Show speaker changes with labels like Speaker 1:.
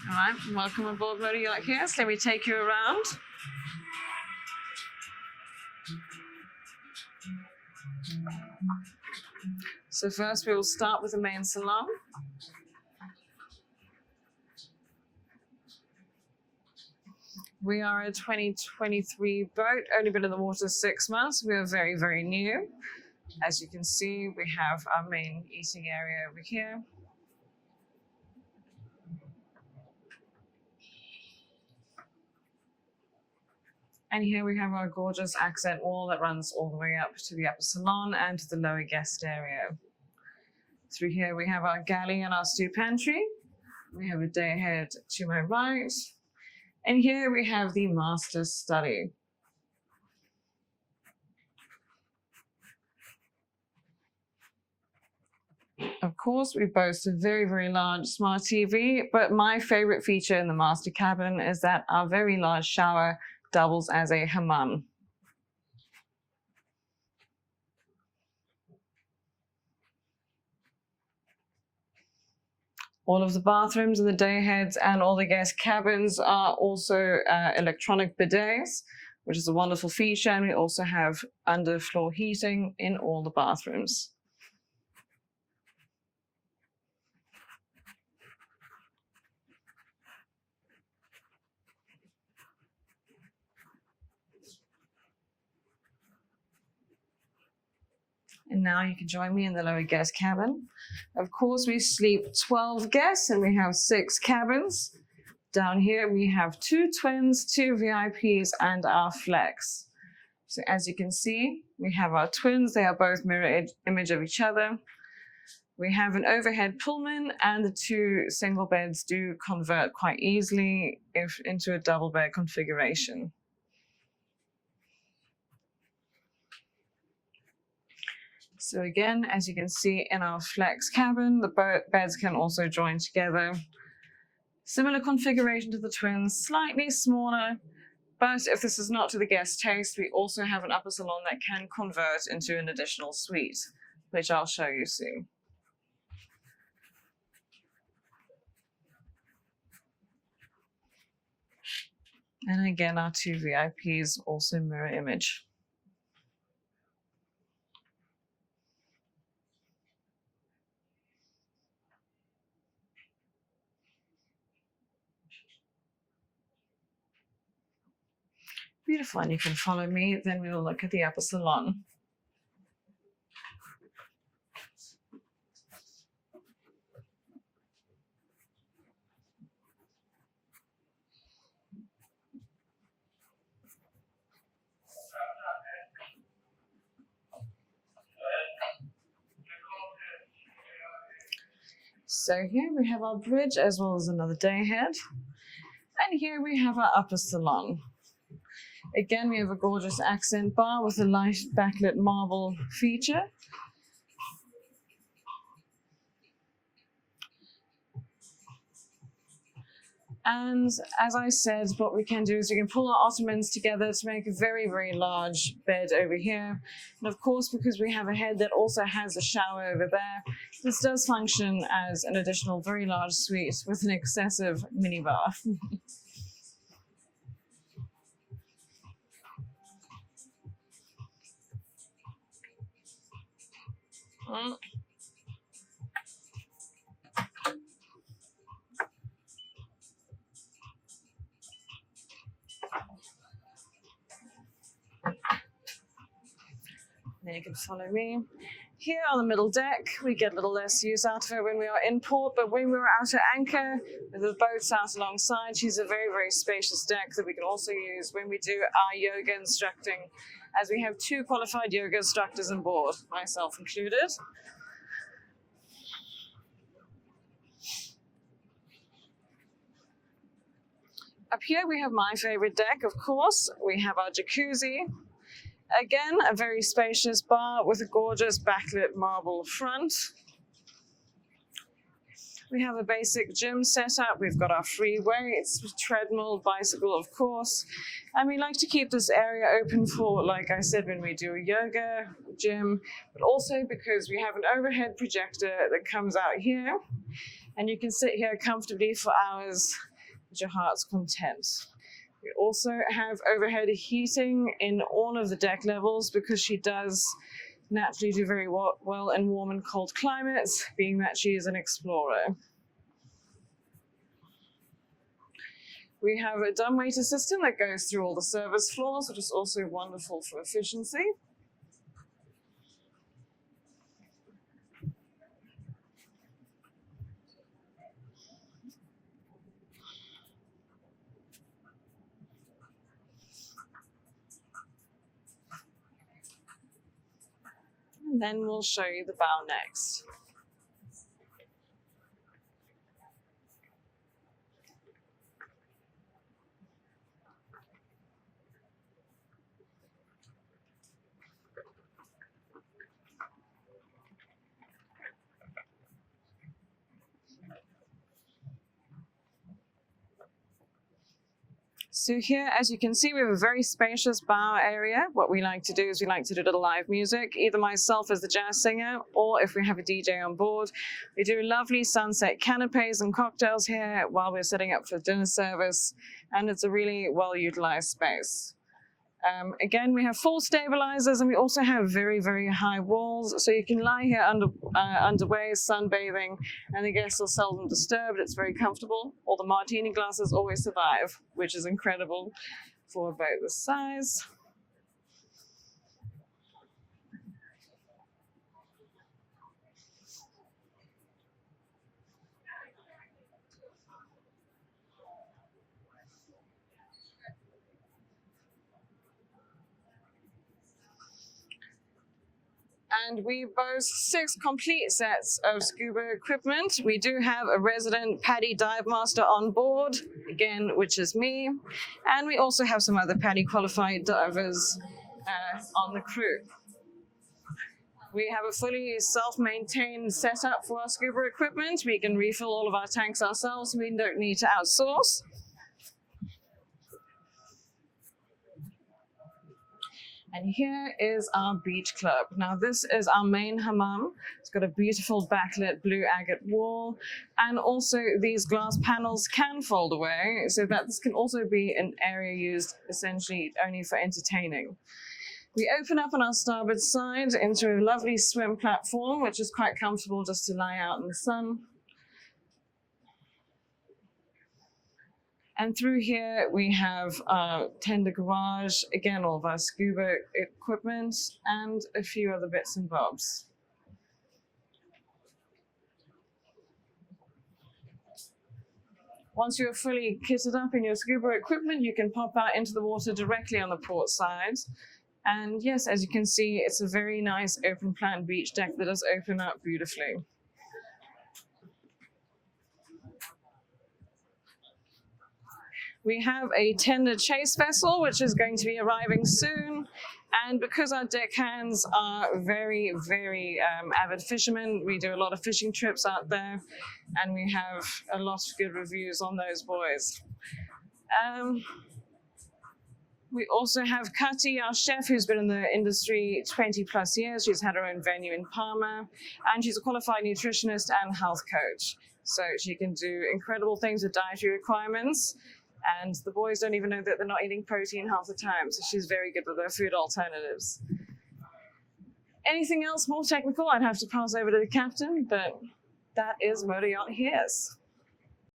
Speaker 1: All right, welcome aboard Motor Yacht Heeus. Let me take you around. So first we will start with the main salon. We are a 2023 boat, only been in the water 6 months. We are very, very new. As you can see, we have our main eating area over here. And here we have our gorgeous accent wall that runs all the way up to the upper salon and to the lower guest area. Through here we have our galley and our stew pantry. We have a day ahead to my right. And here we have the master study. Of course, we boast a very, very large smart TV, but my favorite feature in the master cabin is that our very large shower doubles as a hammam. All of the bathrooms in the day heads and all the guest cabins are also electronic bidets, which is a wonderful feature. And we also have underfloor heating in all the bathrooms. And now you can join me in the lower guest cabin. Of course, we sleep 12 guests and we have 6 cabins. Down here, we have 2 twins, 2 VIPs, and our flex. So as you can see, we have our twins. They are both mirror image of each other. We have an overhead Pullman, and the 2 single beds do convert quite easily into a double bed configuration. So again, as you can see in our flex cabin, the beds can also join together. Similar configuration to the twins, slightly smaller, but if this is not to the guest taste, we also have an upper salon that can convert into an additional suite, which I'll show you soon. And again, our 2 VIPs also mirror image. Beautiful, and you can follow me, then we will look at the upper salon. So here we have our bridge as well as another day ahead. And here we have our upper salon. Again, we have a gorgeous accent bar with a light backlit marble feature. And as I said, what we can do is we can pull our ottomans together to make a very, very large bed over here. And of course, because we have a head that also has a shower over there, this does function as an additional very large suite with an excessive minibar. Now you can follow me. Here on the middle deck, we get a little less use out of it when we are in port, but when we're out at anchor, with the boats out alongside, she's a very, very spacious deck that we can also use when we do our yoga instructing, as we have 2 qualified yoga instructors on board, myself included. Up here we have my favorite deck, of course. We have our jacuzzi. Again, a very spacious bar with a gorgeous backlit marble front. We have a basic gym setup. We've got our free weights, treadmill, bicycle, of course. And we like to keep this area open for, like I said, when we do a yoga, gym, but also because we have an overhead projector that comes out here. And you can sit here comfortably for hours at your heart's content. We also have overhead heating in all of the deck levels because she does naturally do very well in warm and cold climates, being that she is an explorer. We have a dumbwaiter system that goes through all the service floors, which is also wonderful for efficiency. And then we'll show you the bow next. So here, as you can see, we have a very spacious bow area. What we like to do is we like to do a little live music, either myself as the jazz singer, or if we have a DJ on board. We do lovely sunset canapes and cocktails here while we're setting up for dinner service, and it's a really well-utilized space. Again, we have full stabilizers, and we also have very, very high walls, so you can lie here underway, sunbathing, and the guests are seldom disturbed. It's very comfortable. All the martini glasses always survive, which is incredible for a boat this size. And we boast 6 complete sets of scuba equipment. We do have a resident PADI dive master on board, again, which is me. And we also have some other PADI qualified divers on the crew. We have a fully self-maintained setup for our scuba equipment. We can refill all of our tanks ourselves. We don't need to outsource. And here is our beach club. Now this is our main hammam. It's got a beautiful backlit blue agate wall. And also these glass panels can fold away, so that this can also be an area used essentially only for entertaining. We open up on our starboard side into a lovely swim platform, which is quite comfortable just to lie out in the sun. And through here, we have our tender garage, again, all of our scuba equipment, and a few other bits and bobs. Once you're fully kitted up in your scuba equipment, you can pop out into the water directly on the port side. And yes, as you can see, it's a very nice open plan beach deck that does open up beautifully. We have a tender chase vessel, which is going to be arriving soon. And because our deckhands are very, very avid fishermen, we do a lot of fishing trips out there, and we have a lot of good reviews on those boys. We also have Kati, our chef, who's been in the industry 20 plus years. She's had her own venue in Parma, and she's a qualified nutritionist and health coach. So she can do incredible things with dietary requirements. And the boys don't even know that they're not eating protein half the time, so she's very good with her food alternatives. Anything else more technical, I'd have to pass over to the captain, but that is Motor Yacht Heeus.